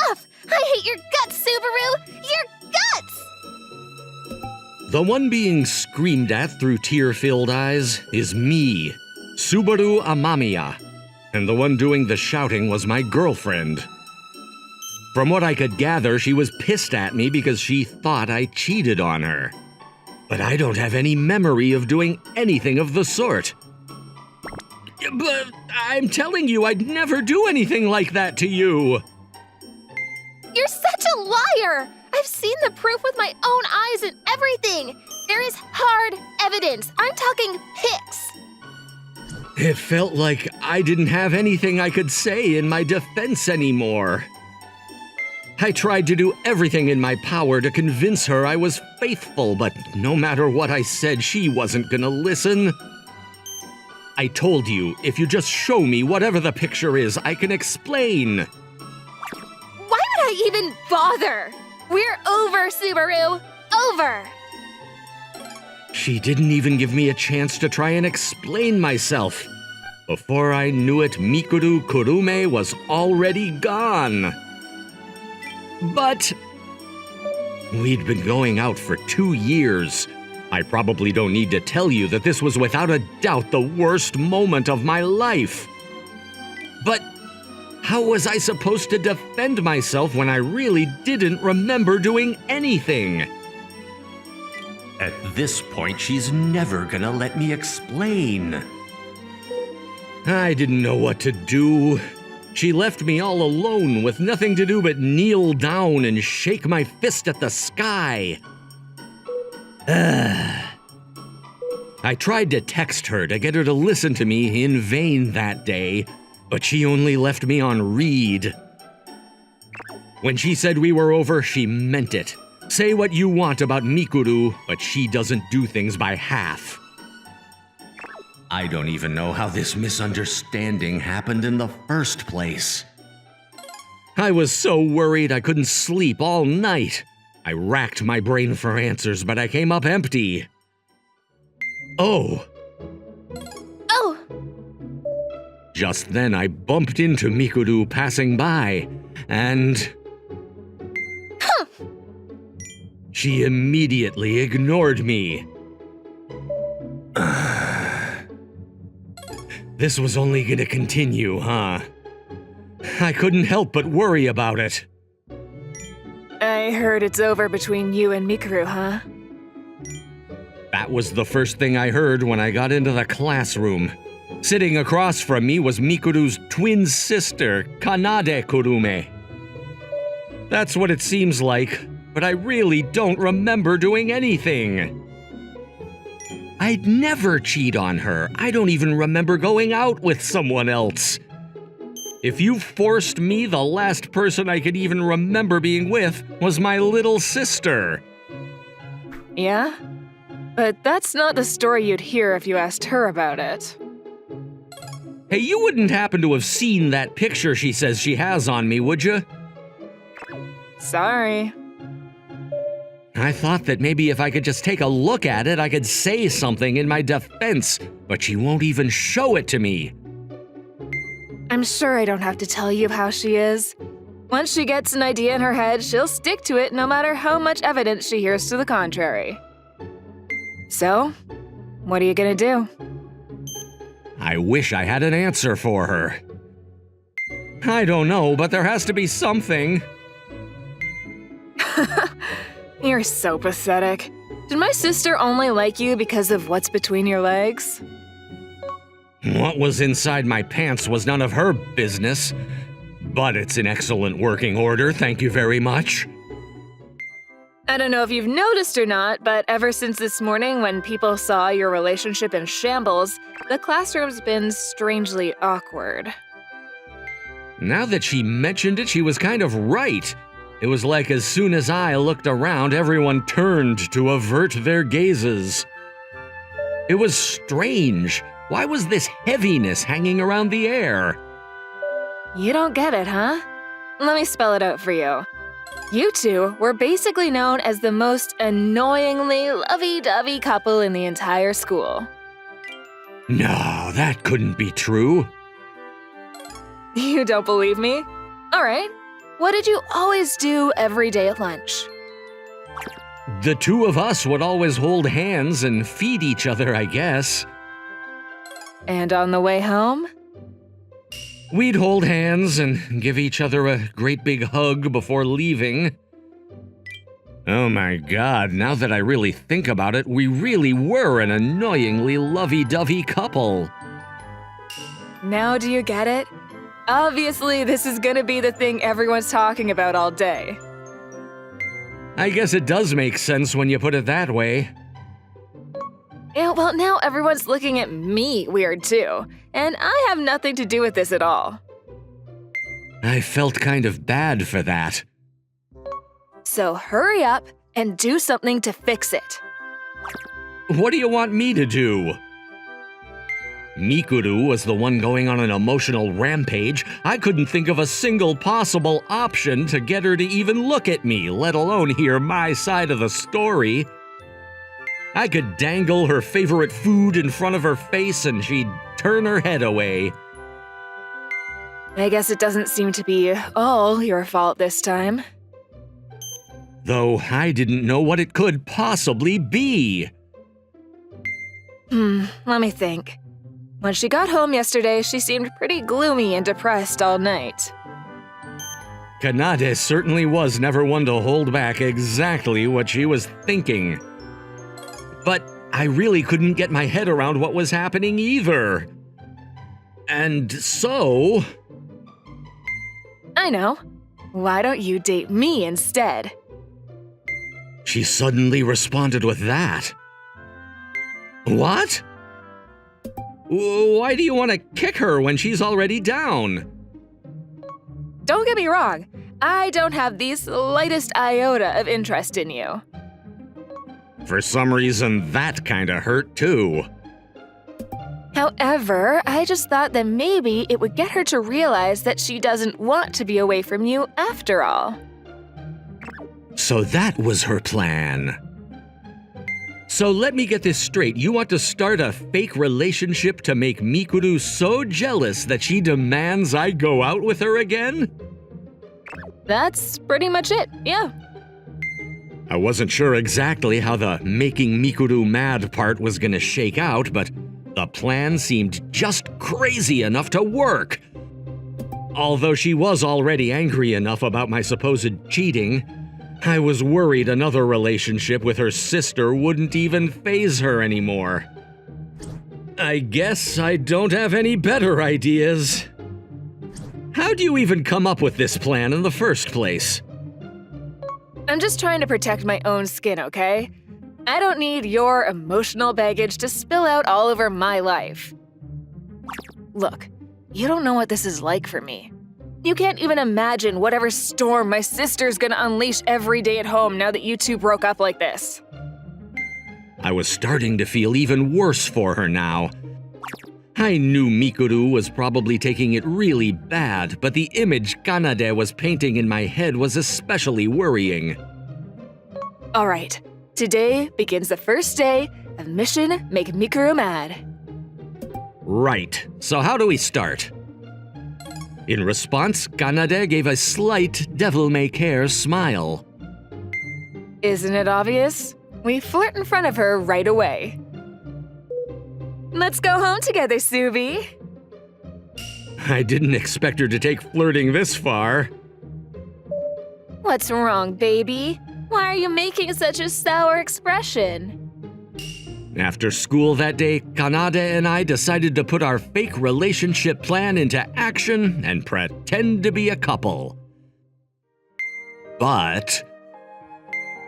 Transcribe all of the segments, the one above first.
Enough! I hate your guts, Subaru! Your guts! The one being screamed at through tear-filled eyes is me, Subaru Amamiya, and the one doing the shouting was my girlfriend. From what I could gather, she was pissed at me because she thought I cheated on her. But I don't have any memory of doing anything of the sort. But I'm telling you, I'd never do anything like that to you. You're such a liar! I've seen the proof with my own eyes and everything! There is hard evidence. I'm talking pics. It felt like I didn't have anything I could say in my defense anymore. I tried to do everything in my power to convince her I was faithful, but no matter what I said, she wasn't gonna listen. I told you, if you just show me whatever the picture is, I can explain. Why would I even bother? We're over, Subaru! Over! She didn't even give me a chance to try and explain myself. Before I knew it, Mikuru Kurume was already gone. But we'd been going out for 2 years. I probably don't need to tell you that this was without a doubt the worst moment of my life. But how was I supposed to defend myself when I really didn't remember doing anything? At this point, she's never gonna let me explain. I didn't know what to do. She left me all alone with nothing to do but kneel down and shake my fist at the sky. I tried to text her to get her to listen to me in vain that day, but she only left me on read. When she said we were over, she meant it. Say what you want about Mikuru, but she doesn't do things by half. I don't even know how this misunderstanding happened in the first place. I was so worried I couldn't sleep all night. I racked my brain for answers, but I came up empty. Oh. Just then I bumped into Mikuru passing by, and she immediately ignored me. This was only gonna continue, huh? I couldn't help but worry about it. I heard it's over between you and Mikuru, huh? That was the first thing I heard when I got into the classroom. Sitting across from me was Mikuru's twin sister, Kanade Kurume. That's what it seems like, but I really don't remember doing anything. I'd never cheat on her. I don't even remember going out with someone else. If you forced me, the last person I could even remember being with was my little sister. Yeah? But that's not the story you'd hear if you asked her about it. Hey, you wouldn't happen to have seen that picture she says she has on me, would you? Sorry. I thought that maybe if I could just take a look at it, I could say something in my defense, but she won't even show it to me. I'm sure I don't have to tell you how she is. Once she gets an idea in her head, she'll stick to it no matter how much evidence she hears to the contrary. So, what are you gonna do? I wish I had an answer for her. I don't know, but there has to be something. You're so pathetic. Did my sister only like you because of what's between your legs? What was inside my pants was none of her business, but it's in excellent working order, thank you very much. I don't know if you've noticed or not, but ever since this morning when people saw your relationship in shambles, the classroom's been strangely awkward. Now that she mentioned it, she was kind of right. It was like as soon as I looked around, everyone turned to avert their gazes. It was strange. Why was this heaviness hanging around the air? You don't get it, huh? Let me spell it out for you. You two were basically known as the most annoyingly lovey-dovey couple in the entire school. No, that couldn't be true. You don't believe me? All right. what did you always do every day at lunch? The two of us would always hold hands and feed each other, I guess. And on the way home? We'd hold hands and give each other a great big hug before leaving. Oh my god, now that I really think about it, we really were an annoyingly lovey-dovey couple. Now do you get it? Obviously, this is gonna be the thing everyone's talking about all day. I guess it does make sense when you put it that way. Yeah, well, now everyone's looking at me weird too, and I have nothing to do with this at all. I felt kind of bad for that. So hurry up and do something to fix it. What do you want me to do? Mikuru was the one going on an emotional rampage. I couldn't think of a single possible option to get her to even look at me, let alone hear my side of the story. I could dangle her favorite food in front of her face and she'd turn her head away. I guess it doesn't seem to be all your fault this time. Though I didn't know what it could possibly be. Let me think. When she got home yesterday, she seemed pretty gloomy and depressed all night. Kanade certainly was never one to hold back exactly what she was thinking. But I really couldn't get my head around what was happening either. And so... I know. Why don't you date me instead? She suddenly responded with that. What? Why do you want to kick her when she's already down? Don't get me wrong. I don't have the slightest iota of interest in you. For some reason, that kinda hurt too. However, I just thought that maybe it would get her to realize that she doesn't want to be away from you after all. So that was her plan. So let me get this straight. You want to start a fake relationship to make Mikuru so jealous that she demands I go out with her again? That's pretty much it, yeah. I wasn't sure exactly how the making Mikuru mad part was gonna shake out, but the plan seemed just crazy enough to work. Although she was already angry enough about my supposed cheating, I was worried another relationship with her sister wouldn't even faze her anymore. I guess I don't have any better ideas. How'd you even come up with this plan in the first place? I'm just trying to protect my own skin, okay? I don't need your emotional baggage to spill out all over my life. Look, you don't know what this is like for me. You can't even imagine whatever storm my sister's gonna unleash every day at home now that you two broke up like this. I was starting to feel even worse for her now. I knew Mikuru was probably taking it really bad, but the image Kanade was painting in my head was especially worrying. All right, today begins the first day of Mission Make Mikuru Mad. Right, so how do we start? In response, Kanade gave a slight devil-may-care smile. Isn't it obvious? We flirt in front of her right away. Let's go home together, Subi. I didn't expect her to take flirting this far. What's wrong, baby? Why are you making such a sour expression? After school that day, Kanade and I decided to put our fake relationship plan into action and pretend to be a couple. But...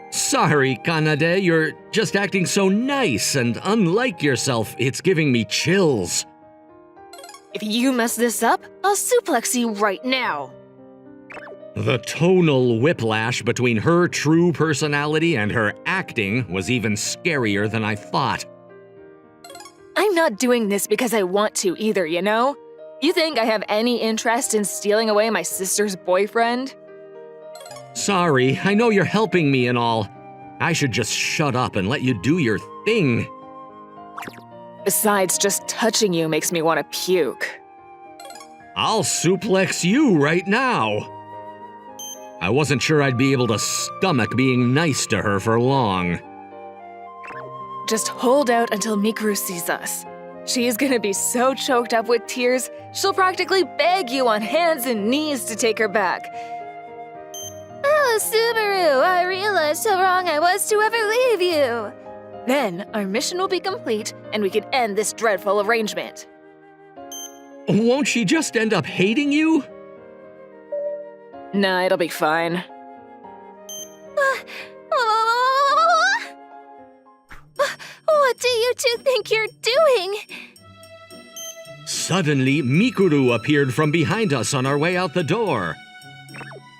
Sorry, Kanade, you're just acting so nice and unlike yourself, it's giving me chills. If you mess this up, I'll suplex you right now. The tonal whiplash between her true personality and her acting was even scarier than I thought. I'm not doing this because I want to either, you know? You think I have any interest in stealing away my sister's boyfriend? Sorry, I know you're helping me and all. I should just shut up and let you do your thing. Besides, just touching you makes me want to puke. I'll suplex you right now. I wasn't sure I'd be able to stomach being nice to her for long. Just hold out until Mikuru sees us. She is gonna be so choked up with tears, she'll practically beg you on hands and knees to take her back. Oh, Subaru, I realized how wrong I was to ever leave you. Then our mission will be complete and we can end this dreadful arrangement. Won't she just end up hating you? Nah, it'll be fine. What do you two think you're doing? Suddenly, Mikuru appeared from behind us on our way out the door.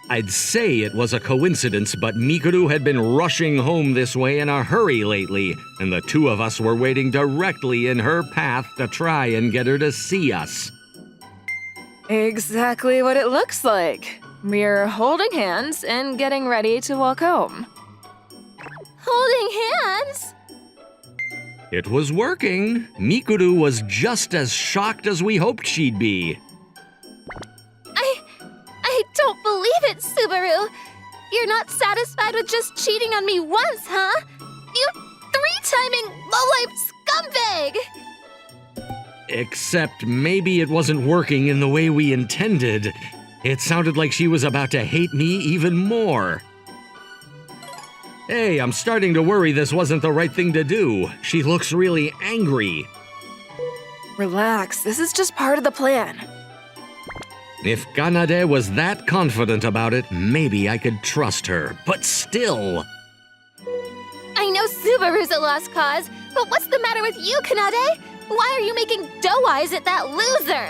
I'd say it was a coincidence, but Mikuru had been rushing home this way in a hurry lately, and the two of us were waiting directly in her path to try and get her to see us. Exactly what it looks like. We're holding hands and getting ready to walk home. Holding hands? It was working. Mikuru was just as shocked as we hoped she'd be. I don't believe it, Subaru. You're not satisfied with just cheating on me once, huh? You three-timing low-life scumbag! Except maybe it wasn't working in the way we intended. It sounded like she was about to hate me even more. Hey, I'm starting to worry this wasn't the right thing to do. She looks really angry. Relax, this is just part of the plan. If Kanade was that confident about it, maybe I could trust her. But still. I know Subaru's a lost cause, but what's the matter with you, Kanade? Why are you making doe eyes at that loser?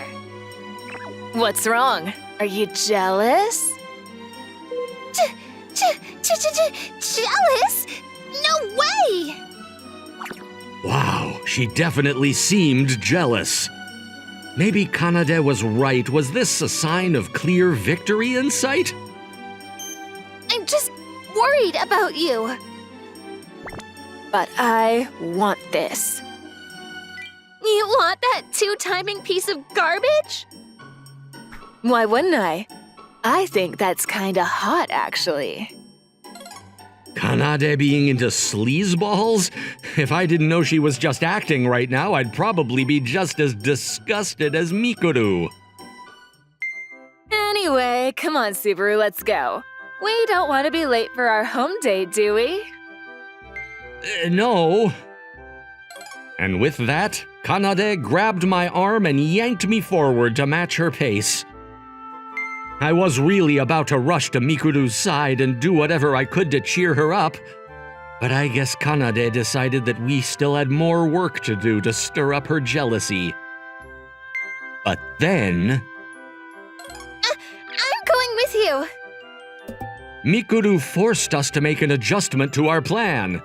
What's wrong? Are you jealous? Jealous? No way! Wow, she definitely seemed jealous. Maybe Kanade was right. Was this a sign of clear victory in sight? I'm just worried about you. But I want this. You want that two-timing piece of garbage? Why wouldn't I? I think that's kinda hot, actually. Kanade being into sleazeballs? If I didn't know she was just acting right now, I'd probably be just as disgusted as Mikuru. Anyway, come on, Subaru, let's go. We don't want to be late for our home date, do we? No. And with that, Kanade grabbed my arm and yanked me forward to match her pace. I was really about to rush to Mikuru's side and do whatever I could to cheer her up, but I guess Kanade decided that we still had more work to do to stir up her jealousy. But then... I'm going with you. Mikuru forced us to make an adjustment to our plan.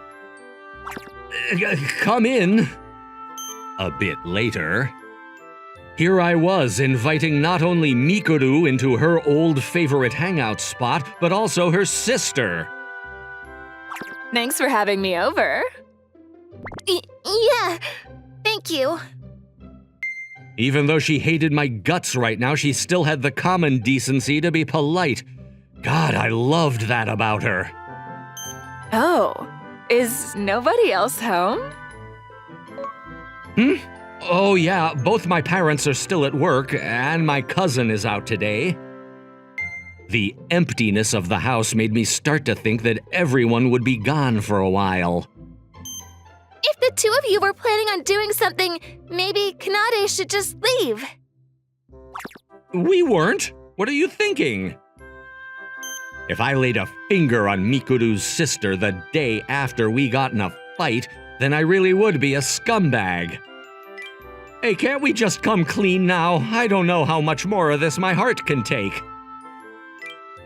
Come in. A bit later... Here I was, inviting not only Mikuru into her old favorite hangout spot, but also her sister. Thanks for having me over. Yeah, thank you. Even though she hated my guts right now, she still had the common decency to be polite. God, I loved that about her. Oh, is nobody else home? Oh yeah, both my parents are still at work, and my cousin is out today. The emptiness of the house made me start to think that everyone would be gone for a while. If the two of you were planning on doing something, maybe Kanade should just leave. We weren't. What are you thinking? If I laid a finger on Mikuru's sister the day after we got in a fight, then I really would be a scumbag. Hey, can't we just come clean now? I don't know how much more of this my heart can take.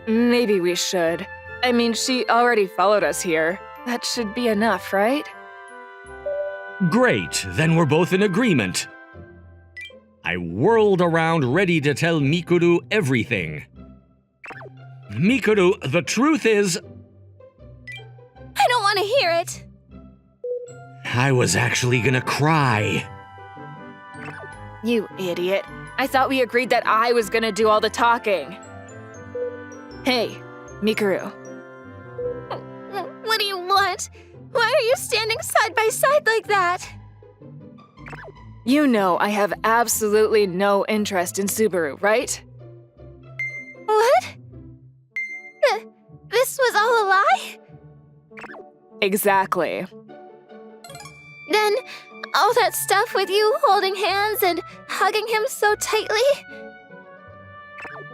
Maybe we should. I mean, she already followed us here. That should be enough, right? Great, then we're both in agreement. I whirled around ready to tell Mikuru everything. Mikuru, the truth is... I don't want to hear it. I was actually gonna cry. You idiot. I thought we agreed that I was gonna do all the talking. Hey, Mikuru. What do you want? Why are you standing side by side like that? You know I have absolutely no interest in Subaru, right? What? This was all a lie? Exactly. Then, all that stuff with you holding hands and hugging him so tightly?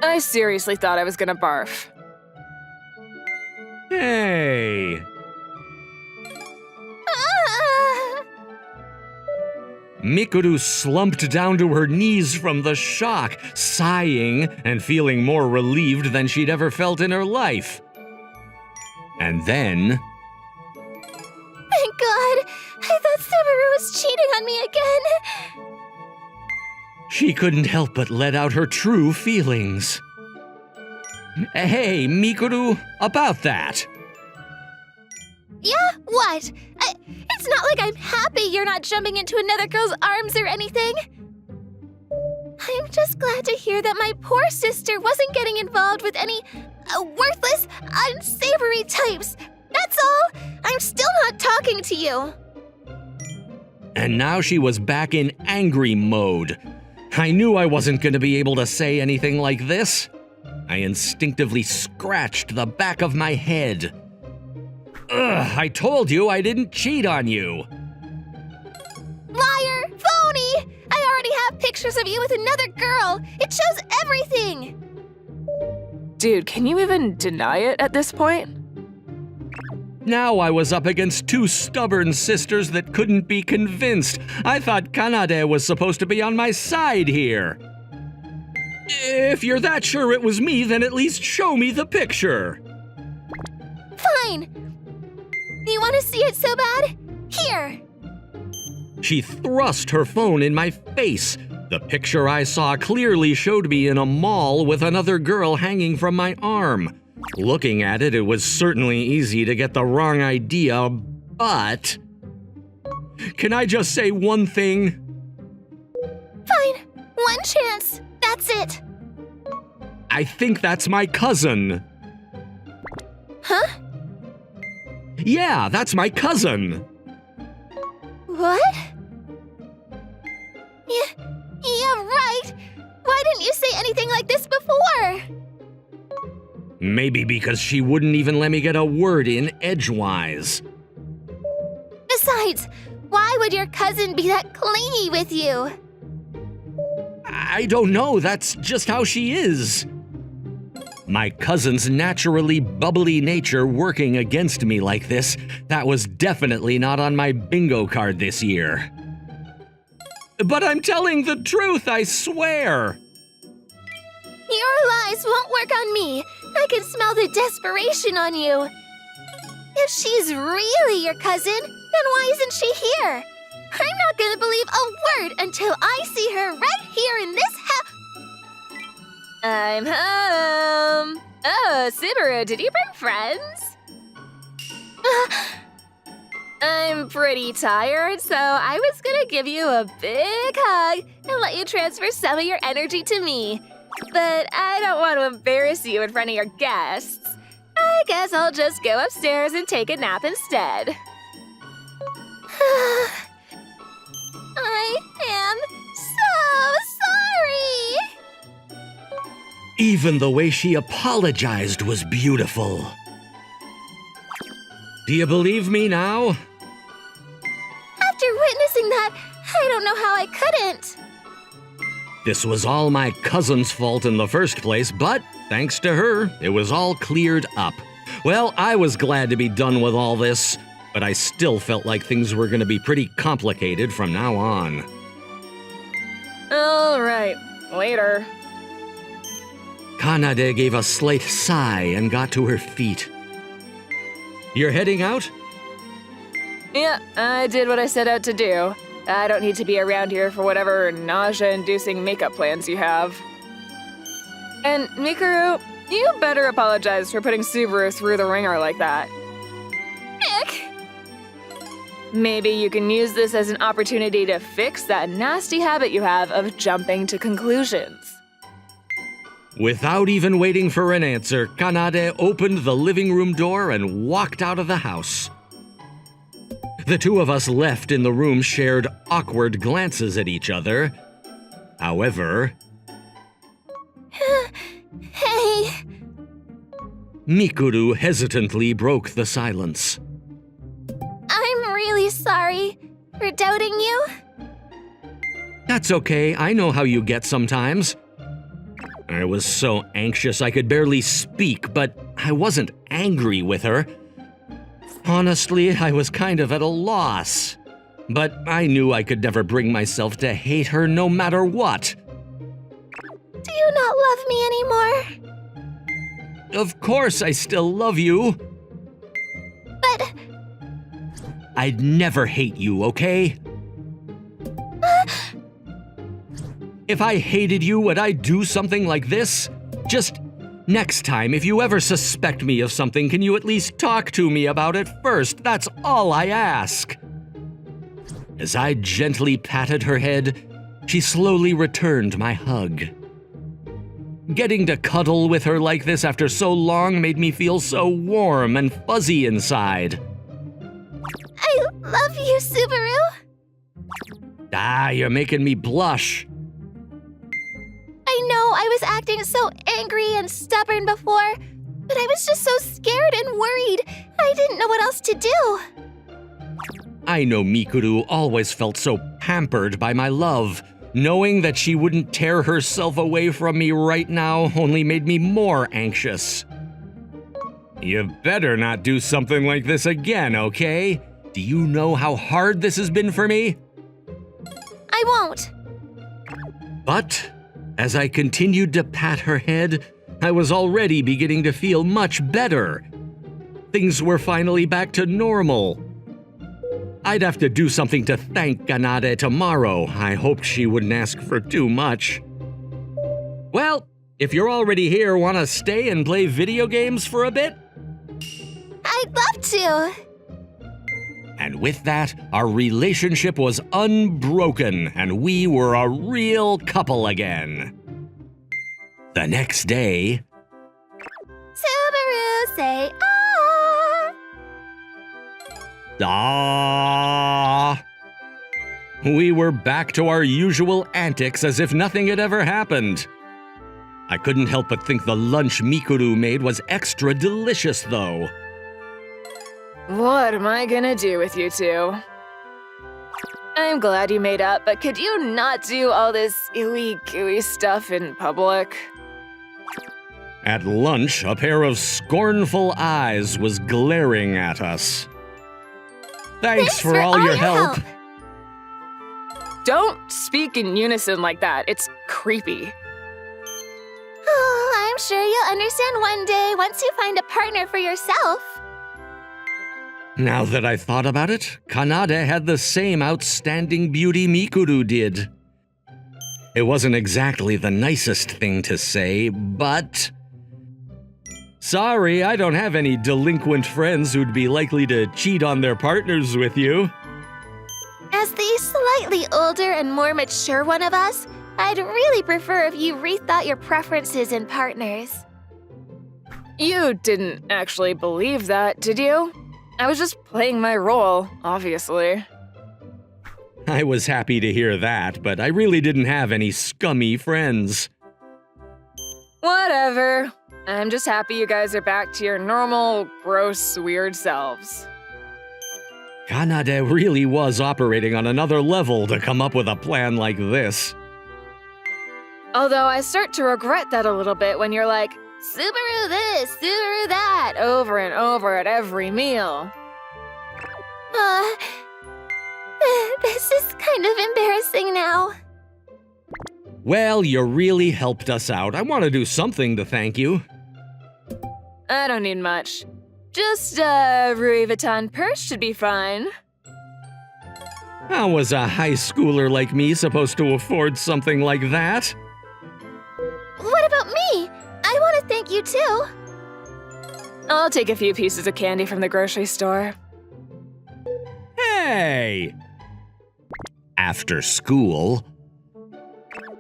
I seriously thought I was gonna barf. Hey! Ah! Mikuru slumped down to her knees from the shock, sighing and feeling more relieved than she'd ever felt in her life. And then... Thank God! I thought Subaru was cheating on me again! she couldn't help but let out her true feelings. Hey, Mikuru, about that. Yeah? What? It's not like I'm happy you're not jumping into another girl's arms or anything. I'm just glad to hear that my poor sister wasn't getting involved with any worthless, unsavory types. That's all. I'm still not talking to you. And now she was back in angry mode. I knew I wasn't going to be able to say anything like this. I instinctively scratched the back of my head. Ugh, I told you I didn't cheat on you. Liar! Phony! I already have pictures of you with another girl. It shows everything. Dude, can you even deny it at this point? Now I was up against two stubborn sisters that couldn't be convinced. I thought Kanade was supposed to be on my side here. If you're that sure it was me, then at least show me the picture. Fine. You want to see it so bad? Here. She thrust her phone in my face. The picture I saw clearly showed me in a mall with another girl hanging from my arm. Looking at it, it was certainly easy to get the wrong idea, but... Can I just say one thing? Fine. One chance. That's it. I think that's my cousin. Huh? Yeah, that's my cousin. What? Yeah, right. Why didn't you say anything like this before? Maybe because she wouldn't even let me get a word in edgewise. Besides, why would your cousin be that clingy with you? I don't know, that's just how she is. My cousin's naturally bubbly nature working against me like this, that was definitely not on my bingo card this year. But I'm telling the truth, I swear. Your lies won't work on me. I can smell the desperation on you. If she's really your cousin, then why isn't she here? I'm not gonna believe a word until I see her right here in this house. I'm home. Oh, Subaru, did you bring friends? I'm pretty tired, so I was gonna give you a big hug and let you transfer some of your energy to me. But I don't want to embarrass you in front of your guests. I guess I'll just go upstairs and take a nap instead. I am so sorry. Even the way she apologized was beautiful. Do you believe me now? After witnessing that, I don't know how I couldn't. This was all my cousin's fault in the first place, but thanks to her, it was all cleared up. Well, I was glad to be done with all this, but I still felt like things were going to be pretty complicated from now on. All right, later. Kanade gave a slight sigh and got to her feet. You're heading out? Yeah, I did what I set out to do. I don't need to be around here for whatever nausea-inducing makeup plans you have. And Mikuru, you better apologize for putting Subaru through the ringer like that. Nick! Maybe you can use this as an opportunity to fix that nasty habit you have of jumping to conclusions. Without even waiting for an answer, Kanade opened the living room door and walked out of the house. The two of us left in the room shared awkward glances at each other. However, Hey, Mikuru hesitantly broke the silence. I'm really sorry for doubting you. That's okay, I know how you get sometimes. I was so anxious I could barely speak, but I wasn't angry with her. Honestly, I was kind of at a loss. But I knew I could never bring myself to hate her no matter what. Do you not love me anymore? Of course I still love you. But I'd never hate you, okay? If I hated you, would I do something like this? Just next time, if you ever suspect me of something, can you at least talk to me about it first? That's all I ask. As I gently patted her head, she slowly returned my hug. Getting to cuddle with her like this after so long made me feel so warm and fuzzy inside. I love you, Subaru. Ah, you're making me blush. I know I was acting so angry and stubborn before, but I was just so scared and worried. I didn't know what else to do. I know Mikuru always felt so pampered by my love. Knowing that she wouldn't tear herself away from me right now only made me more anxious. You better not do something like this again, okay? Do you know how hard this has been for me? I won't. But as I continued to pat her head, I was already beginning to feel much better. Things were finally back to normal. I'd have to do something to thank Kanade tomorrow. I hoped she wouldn't ask for too much. Well, if you're already here, want to stay and play video games for a bit? I'd love to. And with that, our relationship was unbroken, and we were a real couple again. The next day, Subaru, say ah. we were back to our usual antics as if nothing had ever happened. I couldn't help but think the lunch Mikuru made was extra delicious, though. What am I gonna do with you two? I'm glad you made up, but could you not do all this ooey-gooey stuff in public? At lunch, a pair of scornful eyes was glaring at us. Thanks for all your help. Don't speak in unison like that. It's creepy. Oh, I'm sure you'll understand one day once you find a partner for yourself. Now that I thought about it, Kanade had the same outstanding beauty Mikuru did. It wasn't exactly the nicest thing to say, but... Sorry, I don't have any delinquent friends who'd be likely to cheat on their partners with you. As the slightly older and more mature one of us, I'd really prefer if you rethought your preferences in partners. You didn't actually believe that, did you? I was just playing my role, obviously. I was happy to hear that, but I really didn't have any scummy friends. Whatever. I'm just happy you guys are back to your normal, gross, weird selves. Kanade really was operating on another level to come up with a plan like this. Although I start to regret that a little bit when you're like, Subaru this, Subaru that, over and over at every meal. This is kind of embarrassing now. Well, you really helped us out. I want to do something to thank you. I don't need much. Just a Louis Vuitton purse should be fine. How was a high schooler like me supposed to afford something like that? What about me? I want to thank you too. I'll take a few pieces of candy from the grocery store. Hey! After school,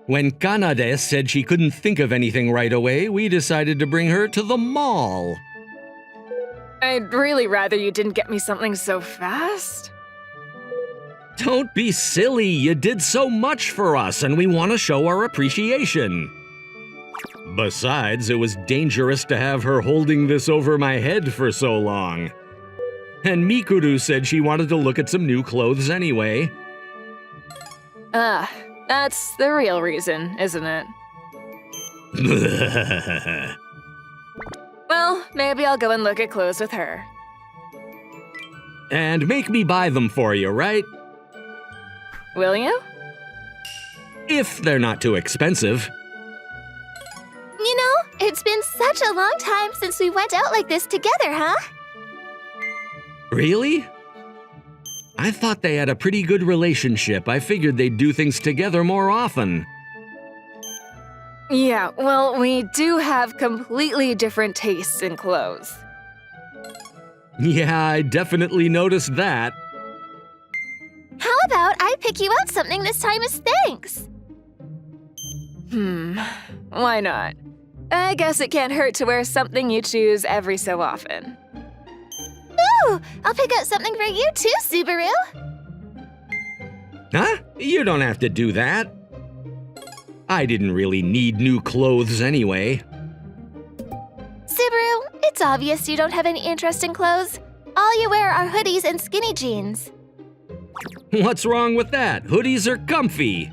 When Kanade said she couldn't think of anything right away, we decided to bring her to the mall. I'd really rather you didn't get me something so fast. Don't be silly, you did so much for us and we want to show our appreciation. Besides, it was dangerous to have her holding this over my head for so long. And Mikuru said she wanted to look at some new clothes anyway. That's the real reason, isn't it? Well, maybe I'll go and look at clothes with her. And make me buy them for you, right? Will you? If they're not too expensive. You know, it's been such a long time since we went out like this together, huh? Really? I thought they had a pretty good relationship. I figured they'd do things together more often. Yeah, well, we do have completely different tastes in clothes. Yeah, I definitely noticed that. How about I pick you out something this time as thanks? Why not? I guess it can't hurt to wear something you choose every so often. Ooh, I'll pick out something for you too, Subaru. Huh? You don't have to do that. I didn't really need new clothes anyway. Subaru, it's obvious you don't have any interest in clothes. All you wear are hoodies and skinny jeans. What's wrong with that? Hoodies are comfy.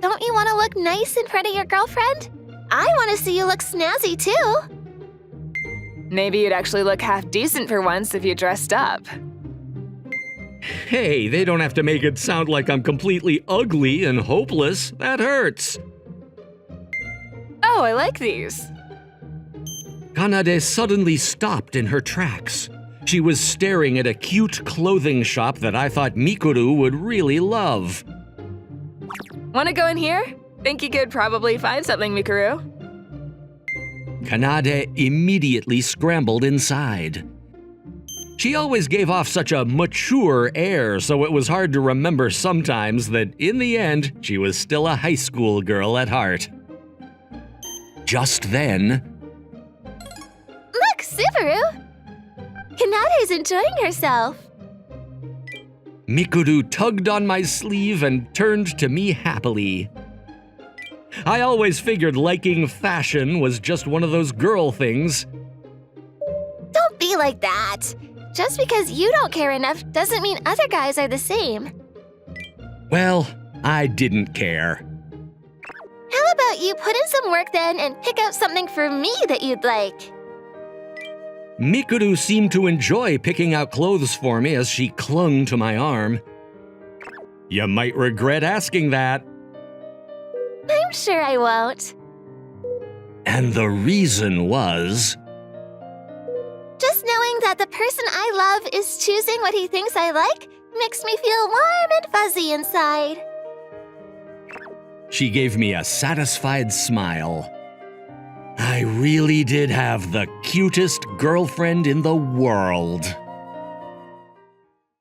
Don't you want to look nice in front of your girlfriend? I want to see you look snazzy too. Maybe you'd actually look half decent for once if you dressed up. Hey, they don't have to make it sound like I'm completely ugly and hopeless. That hurts. Oh, I like these. Kanade suddenly stopped in her tracks. She was staring at a cute clothing shop that I thought Mikuru would really love. Want to go in here? Think you could probably find something, Mikuru. Kanade immediately scrambled inside. She always gave off such a mature air, so it was hard to remember sometimes that in the end, she was still a high school girl at heart. Just then, Look, Subaru! Kanade's enjoying herself. Mikuru tugged on my sleeve and turned to me happily. I always figured liking fashion was just one of those girl things. Don't be like that. Just because you don't care enough doesn't mean other guys are the same. Well, I didn't care. How about you put in some work then and pick out something for me that you'd like? Mikuru seemed to enjoy picking out clothes for me as she clung to my arm. You might regret asking that. I'm sure I won't. And the reason was... Just knowing that the person I love is choosing what he thinks I like makes me feel warm and fuzzy inside. She gave me a satisfied smile. I really did have the cutest girlfriend in the world.